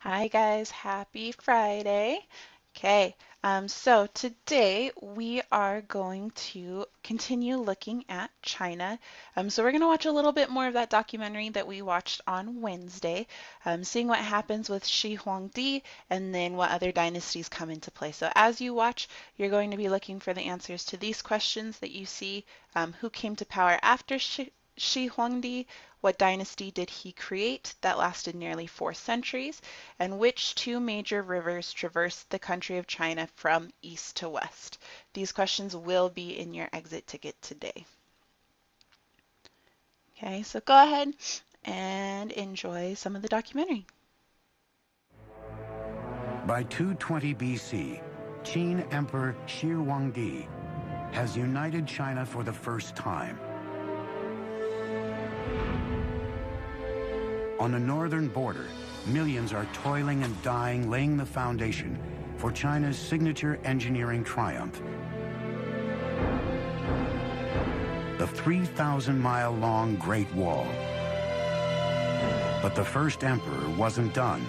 Hi guys, happy Friday. Okay, so today we are going to continue looking at China. So we're going to watch a little bit more of that documentary that we watched on Wednesday, seeing what happens with Shi Huangdi and then what other dynasties come into play. So as you watch, you're going to be looking for the answers to these questions that you see. Who came to power after Shi Huangdi? What dynasty did he create that lasted nearly 4 centuries? And which two major rivers traverse the country of China from east to west? These questions will be in your exit ticket today. Okay, so go ahead and enjoy some of the documentary. By 220 BC, Qin Emperor Shi Huangdi has united China for the first time. On the northern border, millions are toiling and dying, laying the foundation for China's signature engineering triumph. The 3,000-mile-long Great Wall. But the first emperor wasn't done.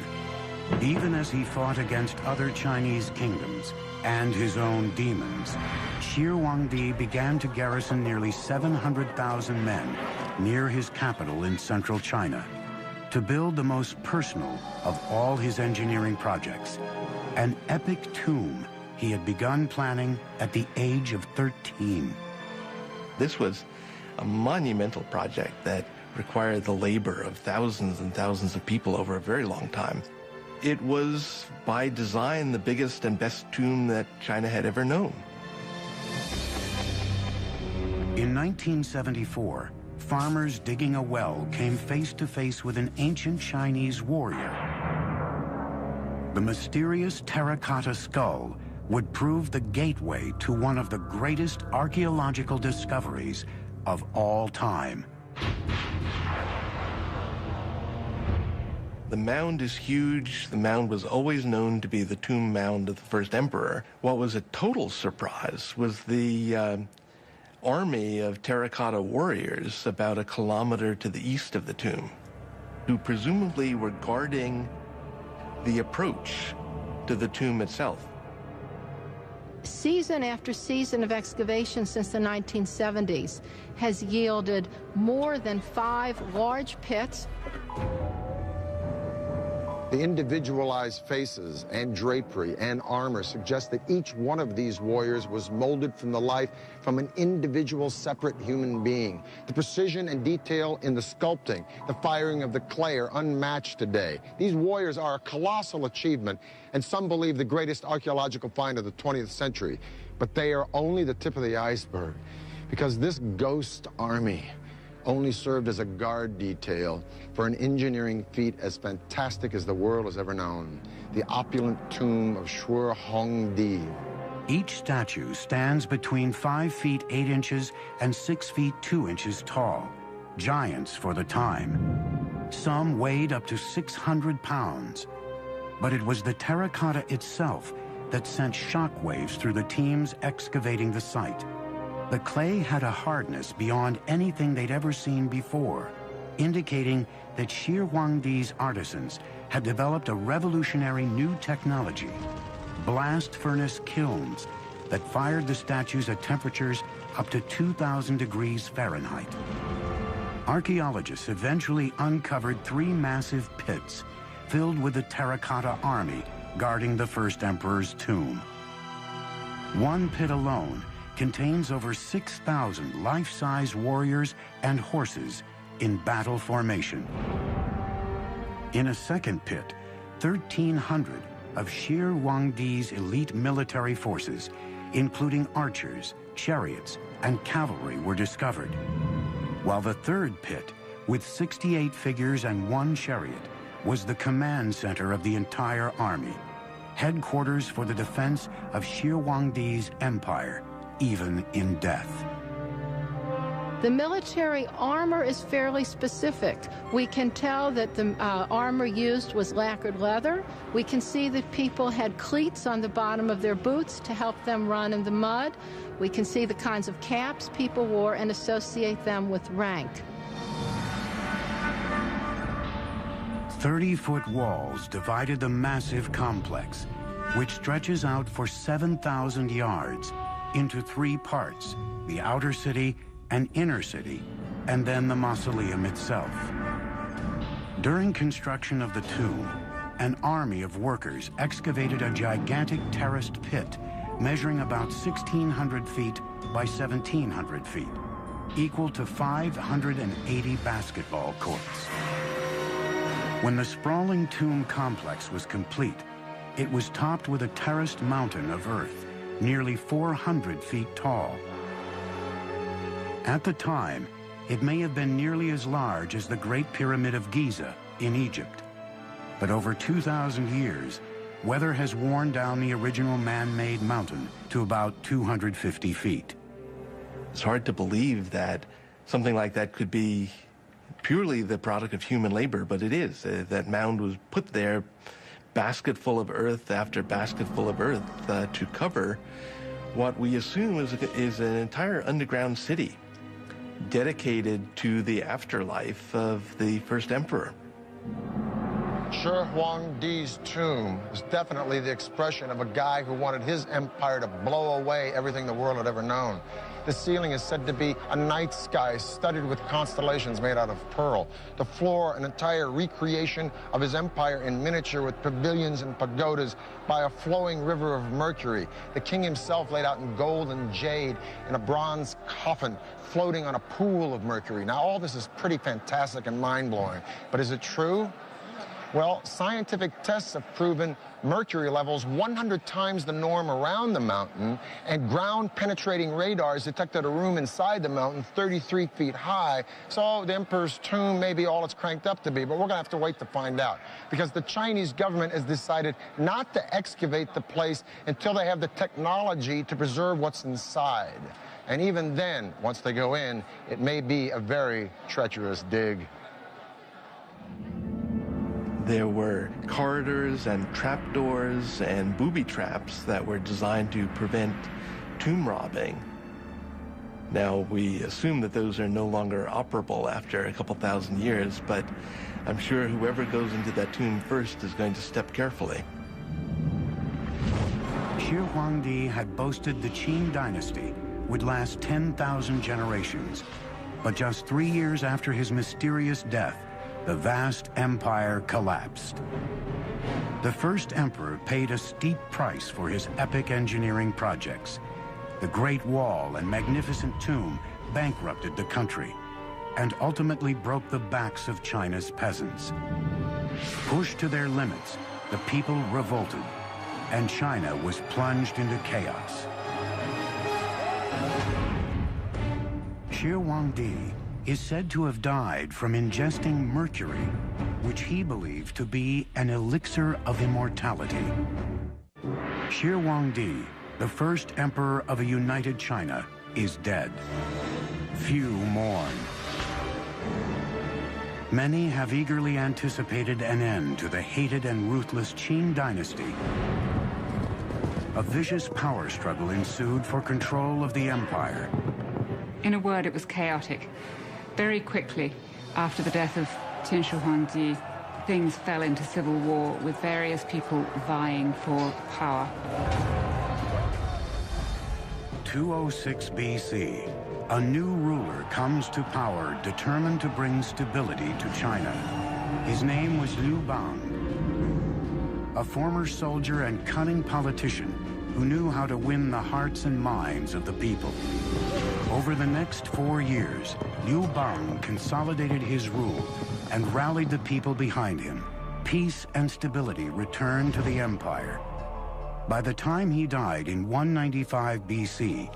Even as he fought against other Chinese kingdoms and his own demons, Shi Huangdi began to garrison nearly 700,000 men near his capital in central China to build the most personal of all his engineering projects, an epic tomb he had begun planning at the age of 13. This was a monumental project that required the labor of thousands and thousands of people over a very long time. It was, by design, the biggest and best tomb that China had ever known. In 1974, farmers digging a well came face to face with an ancient Chinese warrior. The mysterious terracotta skull would prove the gateway to one of the greatest archaeological discoveries of all time. The mound is huge. The mound was always known to be the tomb mound of the first emperor. What was a total surprise was the army of terracotta warriors about a kilometer to the east of the tomb, who presumably were guarding the approach to the tomb itself. Season after season of excavation since the 1970s has yielded more than 5 large pits. The individualized faces and drapery and armor suggest that each one of these warriors was molded from the life from an individual separate human being. The precision and detail in the sculpting, the firing of the clay are unmatched today. These warriors are a colossal achievement, and some believe the greatest archaeological find of the 20th century. But they are only the tip of the iceberg, because this ghost army only served as a guard detail for an engineering feat as fantastic as the world has ever known, the opulent tomb of Shi Huangdi. Each statue stands between 5 feet 8 inches and 6 feet 2 inches tall, giants for the time. Some weighed up to 600 pounds. But it was the terracotta itself that sent shockwaves through the teams excavating the site. The clay had a hardness beyond anything they'd ever seen before, indicating that Shi Huangdi's artisans had developed a revolutionary new technology, blast furnace kilns that fired the statues at temperatures up to 2,000 degrees Fahrenheit. Archaeologists eventually uncovered 3 massive pits filled with the terracotta army guarding the first emperor's tomb. One pit alone contains over 6,000 life-size warriors and horses in battle formation. In a second pit, 1,300 of Shi Huangdi's elite military forces, including archers, chariots, and cavalry, were discovered. While the third pit, with 68 figures and 1 chariot, was the command center of the entire army, headquarters for the defense of Shi Huangdi's empire, even in death. The military armor is fairly specific. We can tell that the armor used was lacquered leather. We can see that people had cleats on the bottom of their boots to help them run in the mud. We can see the kinds of caps people wore and associate them with rank. 30-foot walls divided the massive complex, which stretches out for 7,000 yards into three parts, the outer city and inner city, and then the mausoleum itself. During construction of the tomb, an army of workers excavated a gigantic terraced pit measuring about 1,600 feet by 1,700 feet, equal to 580 basketball courts. When the sprawling tomb complex was complete, it was topped with a terraced mountain of earth, nearly 400 feet tall. At the time, it may have been nearly as large as the Great Pyramid of Giza in Egypt. But over 2,000 years, weather has worn down the original man-made mountain to about 250 feet. It's hard to believe that something like that could be purely the product of human labor, but it is. That mound was put there, basket full of earth after basket full of earth, to cover what we assume is an entire underground city dedicated to the afterlife of the first emperor. Shi Huangdi's tomb was definitely the expression of a guy who wanted his empire to blow away everything the world had ever known. The ceiling is said to be a night sky studded with constellations made out of pearl. The floor, an entire recreation of his empire in miniature with pavilions and pagodas by a flowing river of mercury. The king himself laid out in gold and jade in a bronze coffin floating on a pool of mercury. Now, all this is pretty fantastic and mind-blowing, but is it true? Well, scientific tests have proven mercury levels 100 times the norm around the mountain, and ground-penetrating radars detected a room inside the mountain 33 feet high. So the emperor's tomb may be all it's cranked up to be, but we're going to have to wait to find out, because the Chinese government has decided not to excavate the place until they have the technology to preserve what's inside. And even then, once they go in, it may be a very treacherous dig. There were corridors and trapdoors and booby traps that were designed to prevent tomb robbing. Now, we assume that those are no longer operable after a couple thousand years, but I'm sure whoever goes into that tomb first is going to step carefully. Shi Huangdi had boasted the Qin dynasty would last 10,000 generations, but just 3 years after his mysterious death, the vast empire collapsed. The first emperor paid a steep price for his epic engineering projects. The Great Wall and magnificent tomb bankrupted the country and ultimately broke the backs of China's peasants. Pushed to their limits, the people revolted, and China was plunged into chaos. Shi Huangdi is said to have died from ingesting mercury, which he believed to be an elixir of immortality. Shi Huangdi, the first emperor of a united China, is dead. Few mourn. Many have eagerly anticipated an end to the hated and ruthless Qin dynasty. A vicious power struggle ensued for control of the empire. In a word, it was chaotic. Very quickly, after the death of Qin Shi Huangdi, things fell into civil war, with various people vying for power. 206 BC, a new ruler comes to power determined to bring stability to China. His name was Liu Bang, a former soldier and cunning politician who knew how to win the hearts and minds of the people. Over the next 4 years, Liu Bang consolidated his rule and rallied the people behind him. Peace and stability returned to the empire. By the time he died in 195 BC,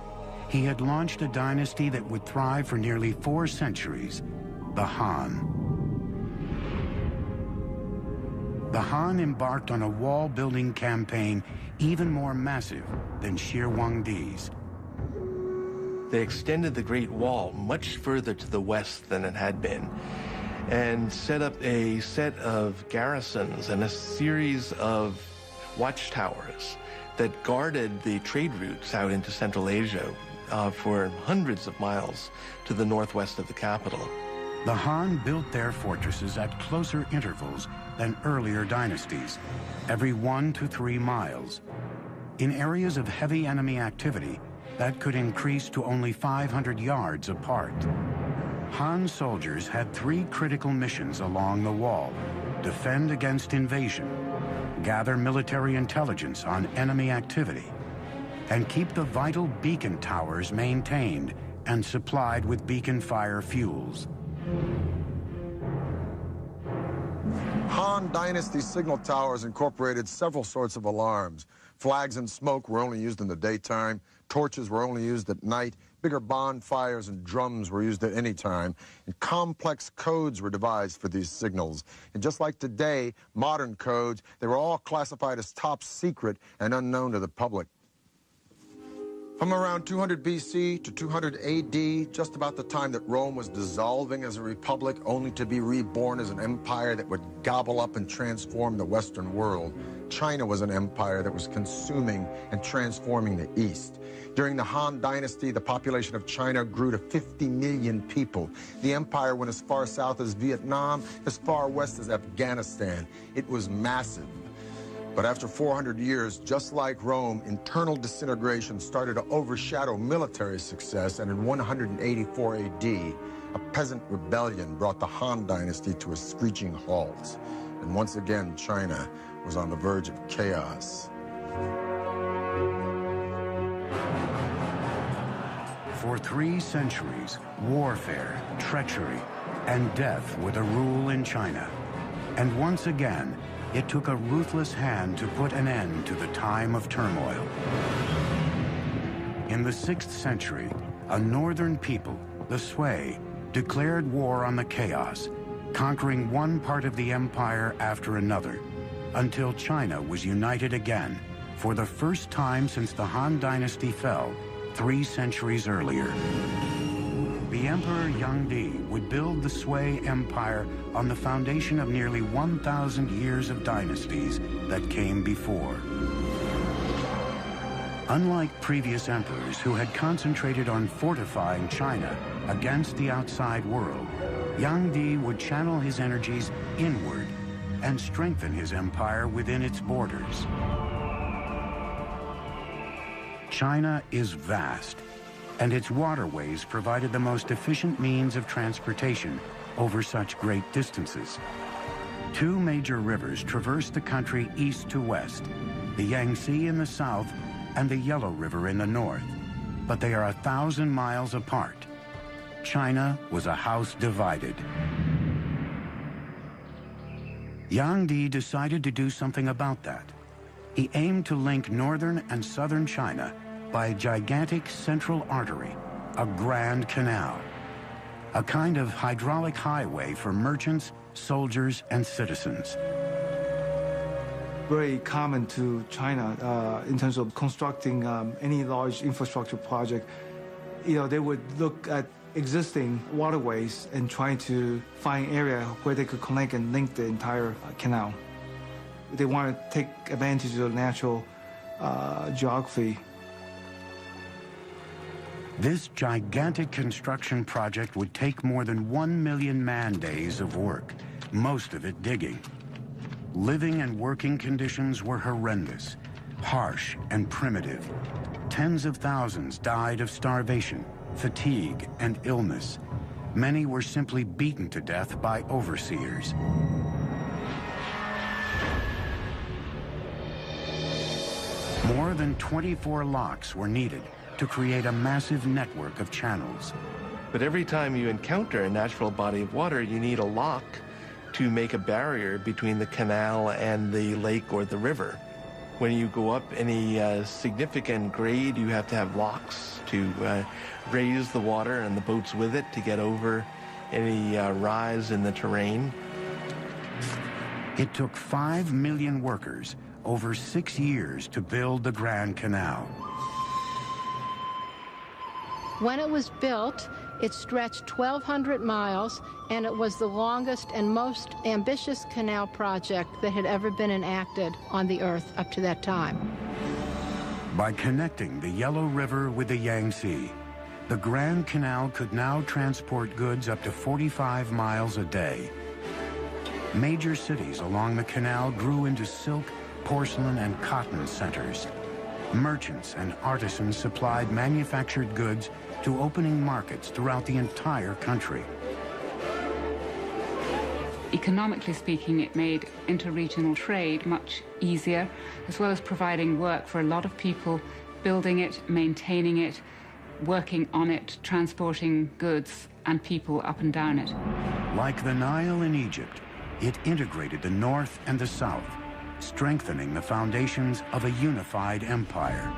he had launched a dynasty that would thrive for nearly 4 centuries, the Han. The Han embarked on a wall-building campaign even more massive than Shi Huangdi's. They extended the Great Wall much further to the west than it had been, and set up a set of garrisons and a series of watchtowers that guarded the trade routes out into Central Asia for hundreds of miles to the northwest of the capital. The Han built their fortresses at closer intervals than earlier dynasties, every 1 to 3 miles. In areas of heavy enemy activity, that could increase to only 500 yards apart. Han soldiers had 3 critical missions along the wall: defend against invasion, gather military intelligence on enemy activity, and keep the vital beacon towers maintained and supplied with beacon fire fuels. Han Dynasty signal towers incorporated several sorts of alarms. Flags and smoke were only used in the daytime. Torches were only used at night. Bigger bonfires and drums were used at any time. And complex codes were devised for these signals. And just like today, modern codes, they were all classified as top secret and unknown to the public. From around 200 BC to 200 AD, just about the time that Rome was dissolving as a republic, only to be reborn as an empire that would gobble up and transform the Western world, China was an empire that was consuming and transforming the East. During the Han Dynasty, the population of China grew to 50 million people. The empire went as far south as Vietnam, as far west as Afghanistan. It was massive. But after 400 years, just like Rome, internal disintegration started to overshadow military success, and in 184 AD, a peasant rebellion brought the Han Dynasty to a screeching halt. And once again, China was on the verge of chaos. For 3 centuries, warfare, treachery, and death were the rule in China. And once again, it took a ruthless hand to put an end to the time of turmoil. In the 6th century, a northern people, the Sui, declared war on the chaos, conquering one part of the empire after another, until China was united again, for the first time since the Han Dynasty fell 3 centuries earlier. The Emperor Yangdi would build the Sui Empire on the foundation of nearly 1,000 years of dynasties that came before. Unlike previous emperors who had concentrated on fortifying China against the outside world, Yangdi would channel his energies inward and strengthen his empire within its borders. China is vast, and its waterways provided the most efficient means of transportation over such great distances. 2 major rivers traversed the country east to west, the Yangtze in the south and the Yellow River in the north, but they are 1,000 miles apart. China was a house divided. Yangdi decided to do something about that. He aimed to link northern and southern China by a gigantic central artery, a Grand Canal, a kind of hydraulic highway for merchants, soldiers, and citizens. Very common to China in terms of constructing any large infrastructure project. You know, they would look at existing waterways and try to find area where they could connect and link the entire canal. They want to take advantage of the natural geography. This gigantic construction project would take more than 1 million man-days of work, most of it digging. Living and working conditions were horrendous, harsh and primitive. Tens of thousands died of starvation, fatigue, and illness. Many were simply beaten to death by overseers. More than 24 locks were needed to create a massive network of channels. But every time you encounter a natural body of water, you need a lock to make a barrier between the canal and the lake or the river. When you go up any significant grade, you have to have locks to raise the water and the boats with it to get over any rise in the terrain. It took 5 million workers over 6 years to build the Grand Canal. When it was built, it stretched 1,200 miles, and it was the longest and most ambitious canal project that had ever been enacted on the Earth up to that time. By connecting the Yellow River with the Yangtze, the Grand Canal could now transport goods up to 45 miles a day. Major cities along the canal grew into silk, porcelain, and cotton centers. Merchants and artisans supplied manufactured goods to opening markets throughout the entire country. Economically speaking, it made interregional trade much easier, as well as providing work for a lot of people, building it, maintaining it, working on it, transporting goods and people up and down it. Like the Nile in Egypt, it integrated the North and the South, strengthening the foundations of a unified empire.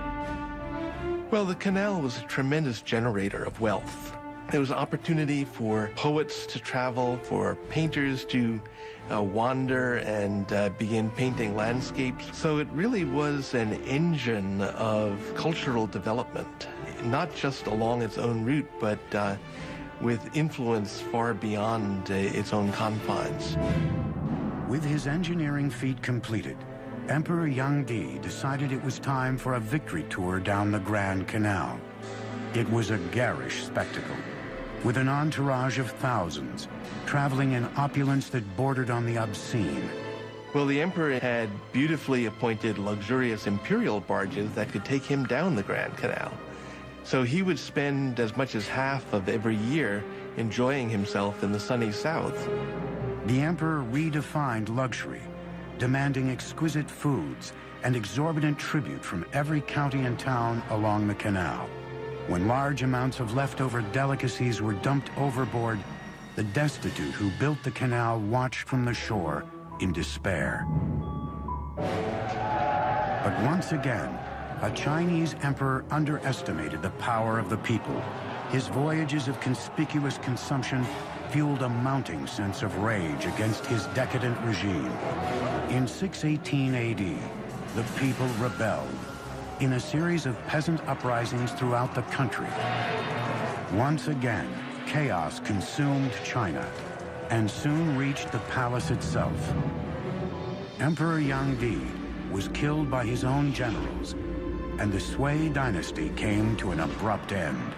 Well, the canal was a tremendous generator of wealth. There was opportunity for poets to travel, for painters to wander and begin painting landscapes. So it really was an engine of cultural development, not just along its own route, but with influence far beyond its own confines. With his engineering feat completed, Emperor Yangdi decided it was time for a victory tour down the Grand Canal. It was a garish spectacle, with an entourage of thousands, traveling in opulence that bordered on the obscene. Well, the emperor had beautifully appointed luxurious imperial barges that could take him down the Grand Canal. So he would spend as much as half of every year enjoying himself in the sunny south. The emperor redefined luxury, demanding exquisite foods and exorbitant tribute from every county and town along the canal. When large amounts of leftover delicacies were dumped overboard, the destitute who built the canal watched from the shore in despair. But once again, a Chinese emperor underestimated the power of the people. His voyages of conspicuous consumption fueled a mounting sense of rage against his decadent regime. In 618 AD, the people rebelled in a series of peasant uprisings throughout the country. Once again, chaos consumed China and soon reached the palace itself. Emperor Yangdi was killed by his own generals, and the Sui dynasty came to an abrupt end.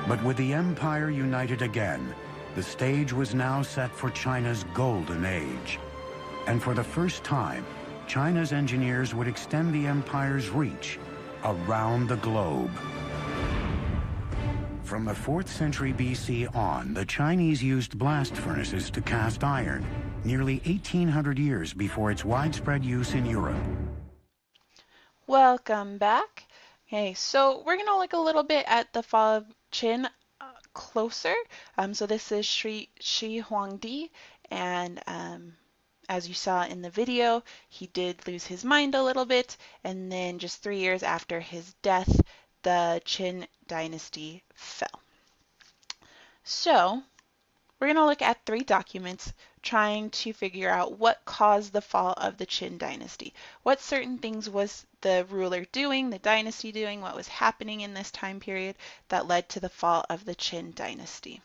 But with the empire united again, the stage was now set for China's golden age. And for the first time, China's engineers would extend the empire's reach around the globe. From the 4th century BC on, the Chinese used blast furnaces to cast iron, nearly 1,800 years before its widespread use in Europe. Welcome back. Okay, so we're going to look a little bit at the fall of Qin closer. So this is Shi Huangdi, and as you saw in the video, he did lose his mind a little bit, and then just 3 years after his death, the Qin dynasty fell. So we're going to look at 3 documents trying to figure out what caused the fall of the Qin dynasty. What certain things was the ruler doing, the dynasty doing, what was happening in this time period that led to the fall of the Qin dynasty.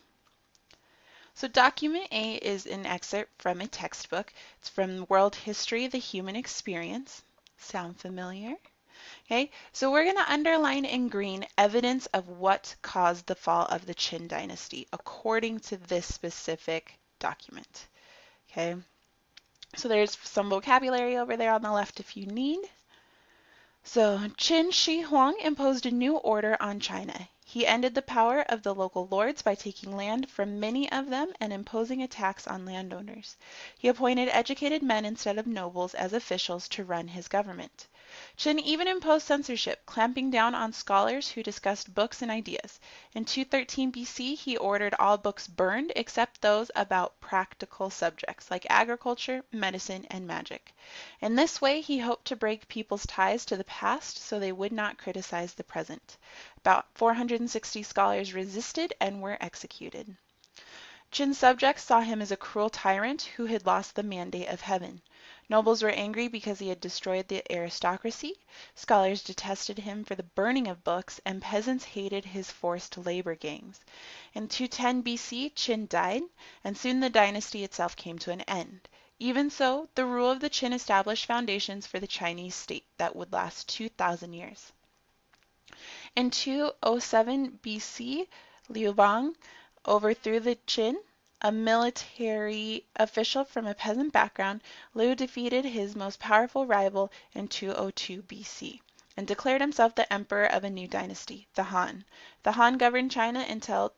So document A is an excerpt from a textbook. It's from World History, the Human Experience. Sound familiar? Okay, so we're going to underline in green evidence of what caused the fall of the Qin dynasty according to this specific document. Okay, so there's some vocabulary over there on the left if you need. So Qin Shi Huang imposed a new order on China. He ended the power of the local lords by taking land from many of them and imposing a tax on landowners. He appointed educated men instead of nobles as officials to run his government. Qin even imposed censorship, clamping down on scholars who discussed books and ideas. In 213 BC, he ordered all books burned except those about practical subjects like agriculture, medicine, and magic. In this way, he hoped to break people's ties to the past so they would not criticize the present. About 460 scholars resisted and were executed. Qin's subjects saw him as a cruel tyrant who had lost the mandate of heaven. Nobles were angry because he had destroyed the aristocracy, scholars detested him for the burning of books, and peasants hated his forced labor gangs. In 210 BC, Qin died, and soon the dynasty itself came to an end. Even so, the rule of the Qin established foundations for the Chinese state that would last 2,000 years. In 207 BC, Liu Bang overthrew the Qin a military official from a peasant background, Liu defeated his most powerful rival in 202 BC and declared himself the emperor of a new dynasty, the Han. The Han governed China until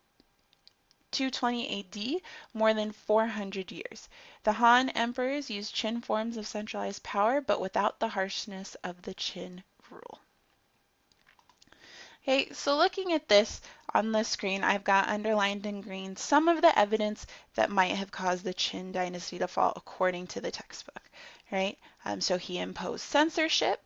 220 AD, more than 400 years. The Han emperors used Qin forms of centralized power, but without the harshness of the Qin rule. Okay, so looking at this on the screen, I've got underlined in green some of the evidence that might have caused the Qin dynasty to fall according to the textbook, right? So he imposed censorship.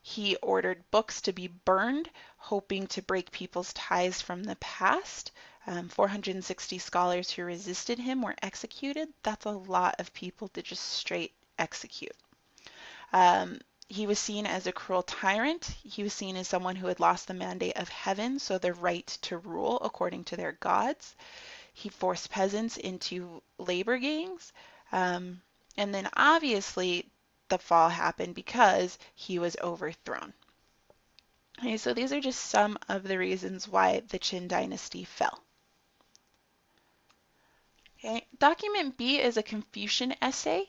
He ordered books to be burned, hoping to break people's ties from the past. 460 scholars who resisted him were executed. That's a lot of people to just straight execute. He was seen as a cruel tyrant. He was seen as someone who had lost the mandate of heaven, so the right to rule according to their gods. He forced peasants into labor gangs. And then obviously the fall happened because he was overthrown. Okay, so these are just some of the reasons why the Qin dynasty fell. Okay, document B is a Confucian essay,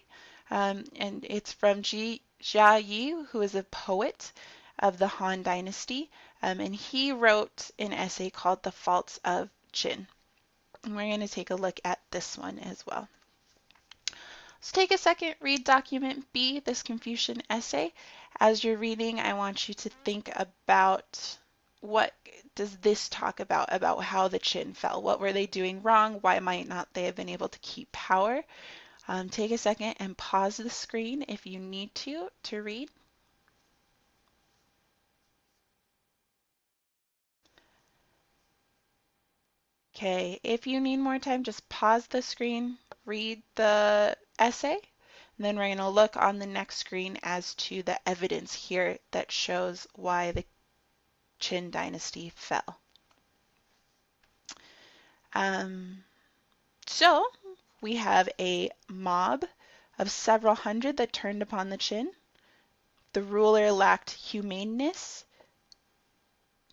and it's from Jia Yi, who is a poet of the Han Dynasty, and he wrote an essay called The Faults of Qin. And we're going to take a look at this one as well. So take a second, read document B, this Confucian essay. As you're reading, I want you to think about what does this talk about how the Qin fell? What were they doing wrong? Why might not they have been able to keep power? Take a second and pause the screen if you need to read. Okay, if you need more time, just pause the screen, read the essay, and then we're going to look on the next screen as to the evidence here that shows why the Qin dynasty fell. So we have a mob of several hundred that turned upon the Qin. The ruler lacked humaneness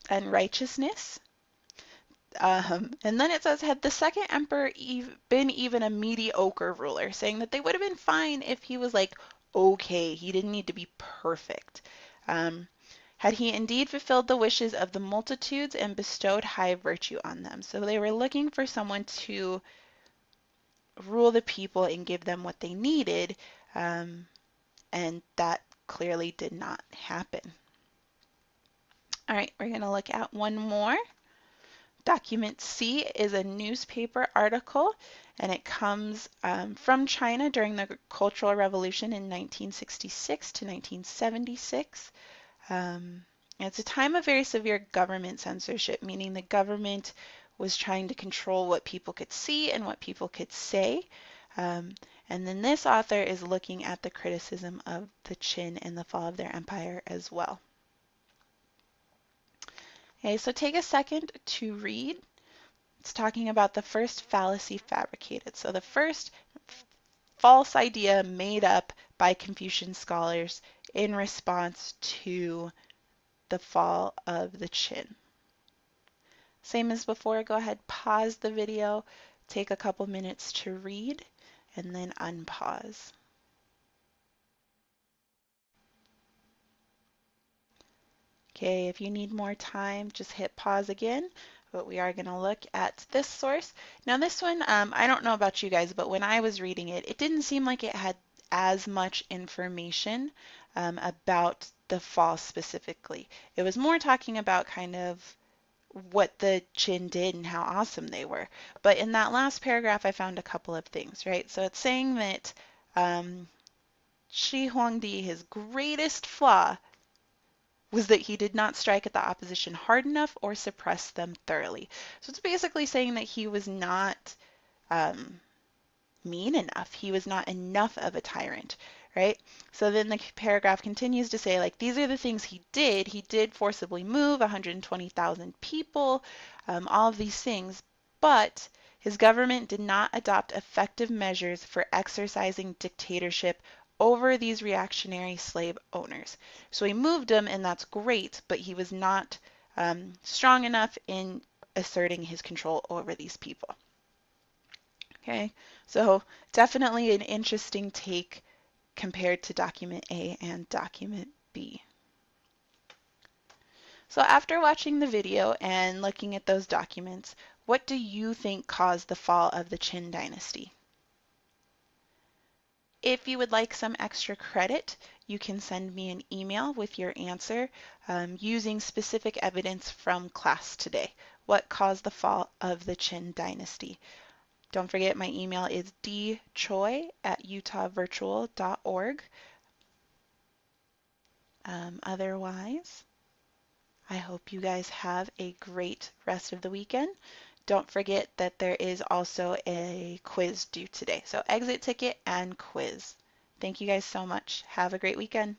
and righteousness. And then it says, had the second emperor been even a mediocre ruler, saying that they would have been fine if he was like, okay, he didn't need to be perfect. Had he indeed fulfilled the wishes of the multitudes and bestowed high virtue on them. So they were looking for someone to rule the people and give them what they needed, and that clearly did not happen. All right, we're going to look at one more. Document C is a newspaper article, and it comes from China during the Cultural Revolution in 1966 to 1976. It's a time of very severe government censorship, meaning the government was trying to control what people could see and what people could say. And then this author is looking at the criticism of the Qin and the fall of their empire as well. Okay, so take a second to read. It's talking about the first fallacy fabricated. So the first false idea made up by Confucian scholars in response to the fall of the Qin. Same as before, go ahead, pause the video, take a couple minutes to read, and then unpause. Okay, if you need more time, just hit pause again, but we are going to look at this source. Now this one, I don't know about you guys, but when I was reading it, it didn't seem like it had as much information about the fall specifically. It was more talking about kind of what the Qin did and how awesome they were. But in that last paragraph, I found a couple of things, right? So it's saying that Shi Huangdi, his greatest flaw was that he did not strike at the opposition hard enough or suppress them thoroughly. So it's basically saying that he was not mean enough. He was not enough of a tyrant, right? So then the paragraph continues to say, like, these are the things he did. He did forcibly move 120,000 people, all of these things, but his government did not adopt effective measures for exercising dictatorship over these reactionary slave owners. So he moved them, and that's great, but he was not strong enough in asserting his control over these people. Okay, so definitely an interesting take compared to document A and document B. So after watching the video and looking at those documents, what do you think caused the fall of the Qin dynasty? If you would like some extra credit, you can send me an email with your answer using specific evidence from class today. What caused the fall of the Qin dynasty? Don't forget my email is dchoi@utahvirtual.org. Otherwise, I hope you guys have a great rest of the weekend. Don't forget that there is also a quiz due today. So exit ticket and quiz. Thank you guys so much. Have a great weekend.